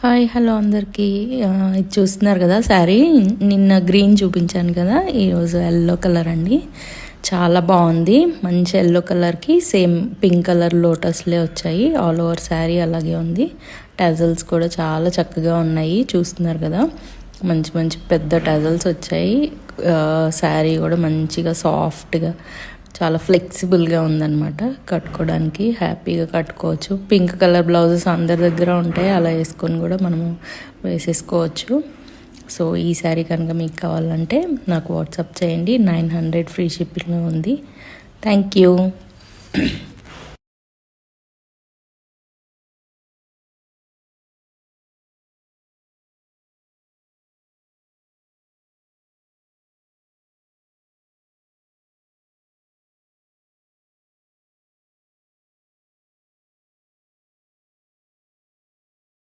Hi hello అందరికీ. ఇది చూస్తున్నారు కదా శారీ, నిన్న గ్రీన్ చూపించాను కదా, ఈరోజు ఎల్లో కలర్ అండి. చాలా బాగుంది, మంచి ఎల్లో కలర్కి సేమ్ పింక్ కలర్ లోటస్లే వచ్చాయి. ఆల్ ఓవర్ శారీ అలాగే ఉంది. టజల్స్ కూడా చాలా చక్కగా ఉన్నాయి, చూస్తున్నారు కదా. మంచి మంచి పెద్ద టజల్స్ వచ్చాయి. శారీ కూడా మంచిగా సాఫ్ట్గా చాలా ఫ్లెక్సిబుల్గా ఉందన్నమాట. కట్టుకోవడానికి హ్యాపీగా కట్టుకోవచ్చు. పింక్ కలర్ బ్లౌజెస్ అందరి దగ్గర ఉంటాయి, అలా వేసుకొని కూడా మనము వేసేసుకోవచ్చు. సో ఈ శారీ కనుక మీకు కావాలంటే నాకు వాట్సాప్ చేయండి. 900 ఫ్రీ షిప్పింగ్ ఉంది. Thank you.